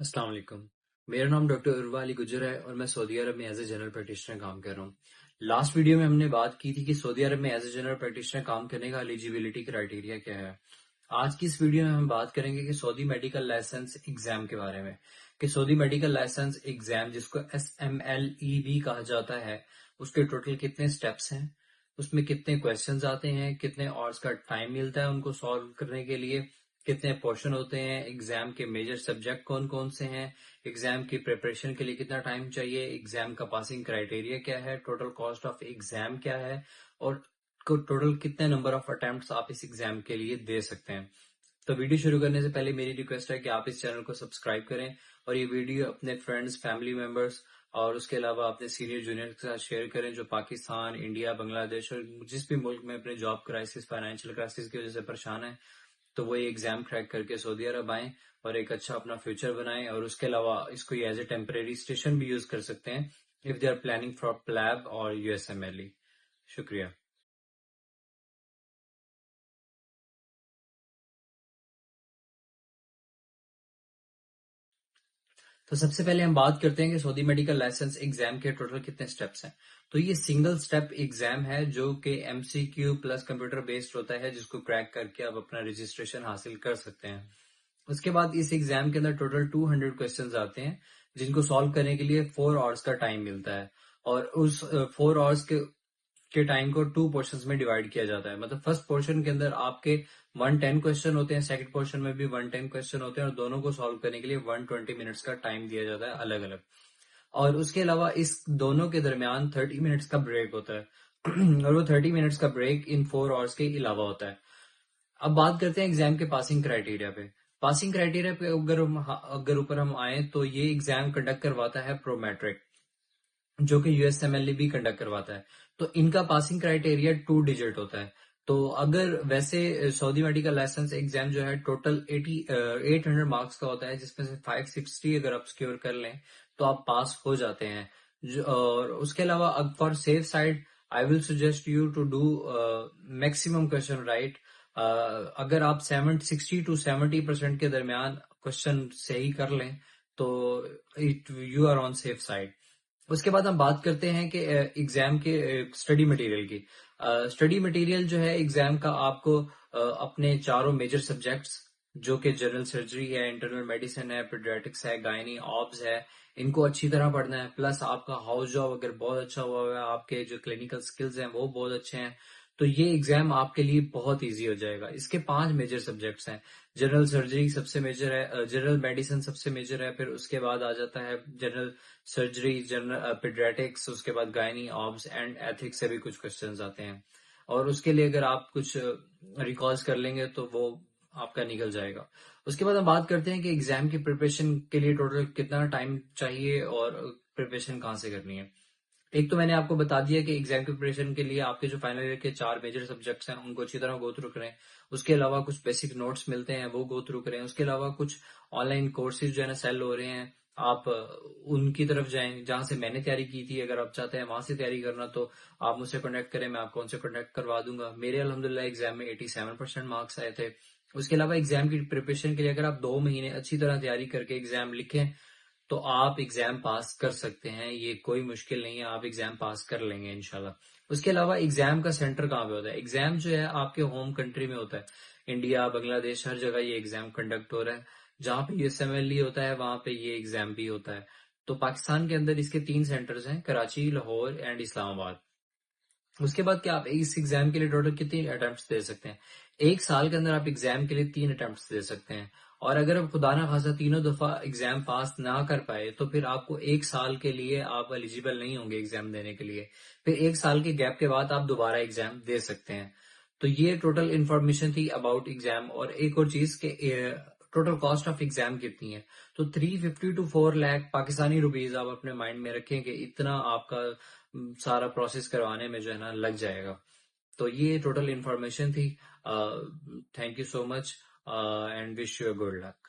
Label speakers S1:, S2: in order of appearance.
S1: अस्सलाम वालेकुम। मेरा नाम डॉक्टर उर्वा अली गुजर है और मैं सऊदी अरब में एज ए जनरल प्रैक्टिशनर काम कर रहा हूँ। लास्ट वीडियो में हमने बात की थी कि सऊदी अरब में एज ए जनरल प्रैक्टिशनर काम करने का एलिजिबिलिटी क्राइटेरिया क्या है। आज की इस वीडियो में हम बात करेंगे कि सऊदी मेडिकल लाइसेंस एग्जाम के बारे में, कि सऊदी मेडिकल लाइसेंस एग्जाम जिसको SMLEB कहा जाता है, उसके टोटल कितने स्टेप्स हैं, उसमें कितने क्वेश्चंस आते हैं, कितने आवर्स का टाइम मिलता है उनको सॉल्व करने के लिए, कितने पोर्शन होते हैं, एग्जाम के मेजर सब्जेक्ट कौन कौन से हैं, एग्जाम की प्रिपरेशन के लिए कितना टाइम चाहिए, एग्जाम का पासिंग क्राइटेरिया क्या है, टोटल कॉस्ट ऑफ एग्जाम क्या है और टोटल कितने नंबर ऑफ अटेम्प्ट्स आप इस एग्जाम के लिए दे सकते हैं। तो वीडियो शुरू करने से पहले मेरी रिक्वेस्ट है कि आप इस चैनल को सब्सक्राइब करें और ये वीडियो अपने फ्रेंड्स, फैमिली मेंबर्स और उसके अलावा अपने सीनियर जूनियर के साथ शेयर करें जो पाकिस्तान, इंडिया, बांग्लादेश और जिस भी मुल्क में अपने जॉब क्राइसिस, फाइनेंशियल क्राइसिस की वजह से परेशान है, तो वो ये एग्जाम क्रैक करके सऊदी अरब आए और एक अच्छा अपना फ्यूचर बनाएं। और उसके अलावा इसको ये एज ए टेम्परेरी स्टेशन भी यूज कर सकते हैं if they are planning for PLAB और USMLE। शुक्रिया। तो सबसे पहले हम बात करते हैं कि सऊदी मेडिकल लाइसेंस एग्जाम के टोटल कितने स्टेप्स हैं। तो ये सिंगल स्टेप एग्जाम है जो कि MCQ प्लस कंप्यूटर बेस्ड होता है, जिसको क्रैक करके आप अपना रजिस्ट्रेशन हासिल कर सकते हैं। उसके बाद इस एग्जाम के अंदर टोटल 200 क्वेश्चंस आते हैं जिनको सॉल्व करने के लिए 4 आवर्स का टाइम मिलता है। और उस 4 आवर्स के टाइम को 2 पोर्शंस में डिवाइड किया जाता है। मतलब फर्स्ट पोर्शन के अंदर आपके 110 क्वेश्चन होते हैं, सेकंड पोर्शन में भी 110 क्वेश्चन होते हैं और दोनों को सॉल्व करने के लिए 120 मिनट्स का टाइम दिया जाता है अलग अलग। और उसके अलावा इस दोनों के दरमियान 30 मिनट्स का ब्रेक होता है और वो 30 मिनट्स का ब्रेक इन 4 आवर्स के अलावा होता है। अब बात करते हैं एग्जाम के पासिंग क्राइटेरिया पे। पासिंग क्राइटेरिया पे अगर ऊपर हम आए तो ये एग्जाम कंडक्ट करवाता है प्रोमेट्रिक, जो कि USMLE भी कंडक्ट करवाता है। तो इनका पासिंग क्राइटेरिया 2 डिजिट होता है। तो अगर वैसे सऊदी मेडिकल लाइसेंस एग्जाम जो है टोटल 800 मार्क्स का होता है, जिसमें से 560 अगर आप सिक्योर कर लें तो आप पास हो जाते हैं। और उसके अलावा for safe side I will suggest you to do maximum question right. अगर आप 60 to 70% के दरमियान क्वेश्चन सही कर लें तो it you are on safe side. उसके बाद हम बात करते हैं कि एग्जाम के स्टडी मटेरियल की। स्टडी मटेरियल जो है एग्जाम का, आपको अपने चारों मेजर सब्जेक्ट्स जो कि जनरल सर्जरी है, इंटरनल मेडिसिन है, पीडियाट्रिक्स है, गायनी, ऑब्स है, इनको अच्छी तरह पढ़ना है। प्लस आपका हाउस जॉब अगर बहुत अच्छा हुआ है, आपके जो क्लिनिकल स्किल्स हैं वो बहुत अच्छे हैं, तो ये एग्जाम आपके लिए बहुत इजी हो जाएगा। इसके 5 मेजर सब्जेक्ट्स हैं। जनरल सर्जरी सबसे मेजर है, जनरल मेडिसिन सबसे मेजर है, फिर उसके बाद आ जाता है जनरल सर्जरी, जनरल पीडियाट्रिक्स, उसके बाद गायनी, ऑब्स एंड एथिक्स से भी कुछ क्वेश्चंस आते हैं। और उसके लिए अगर आप कुछ रिकॉल्स कर लेंगे तो वो आपका निकल जाएगा। उसके बाद हम बात करते हैं कि एग्जाम की प्रिपरेशन के लिए टोटल कितना टाइम चाहिए और प्रिपरेशन कहाँ से करनी है। एक तो मैंने आपको बता दिया कि एग्जाम की प्रिपरेशन के लिए आपके जो फाइनल ईयर के 4 मेजर सब्जेक्ट्स हैं उनको अच्छी तरह गो थ्रू करें। उसके अलावा कुछ बेसिक नोट्स मिलते हैं वो गो थ्रू करें। उसके अलावा कुछ ऑनलाइन कोर्सेज जो है ना सेल हो रहे हैं, आप उनकी तरफ जाएं जहां से मैंने तैयारी की थी। अगर आप चाहते हैं वहां से तैयारी करना तो आप मुझसे कॉन्टेक्ट करें, मैं आपको उनसे कॉन्टेक्ट करवा दूंगा। मेरे अल्हम्दुलिल्लाह एग्जाम में 87% मार्क्स आए थे। उसके अलावा एग्जाम की प्रिपरेशन के लिए अगर आप 2 महीने अच्छी तरह तैयारी करके एग्जाम लिखें तो आप एग्जाम पास कर सकते हैं। ये कोई मुश्किल नहीं है, आप एग्जाम पास कर लेंगे इंशाल्लाह। उसके अलावा एग्जाम का सेंटर कहाँ पे होता है? एग्जाम जो है आपके होम कंट्री में होता है। इंडिया, बांग्लादेश, हर जगह ये एग्जाम कंडक्ट हो रहा है। जहां पे USMLE होता है वहां पे ये एग्जाम भी होता है। तो पाकिस्तान के अंदर इसके 3 सेंटर्स हैं, कराची, लाहौर एंड इस्लामाबाद। उसके बाद क्या आप इस एग्जाम के लिए टोटल कितने अटेम्प्ट दे सकते हैं? एक साल के अंदर आप एग्जाम के लिए 3 अटेम्प्ट दे सकते हैं। और अगर आप खुदा ना खासा तीनों दफा एग्जाम पास ना कर पाए तो फिर आपको एक साल के लिए आप एलिजिबल नहीं होंगे एग्जाम देने के लिए। फिर एक साल के गैप के बाद आप दोबारा एग्जाम दे सकते हैं। तो ये टोटल इन्फॉर्मेशन थी अबाउट एग्जाम। और एक और चीज के टोटल कॉस्ट ऑफ एग्जाम कितनी है, तो 350 to 4 लाख पाकिस्तानी रुपीज आप अपने माइंड में रखें कि इतना आपका सारा प्रोसेस करवाने में जो है ना लग जाएगा। तो ये टोटल इन्फॉर्मेशन थी। Thank you so much and wish you a good luck.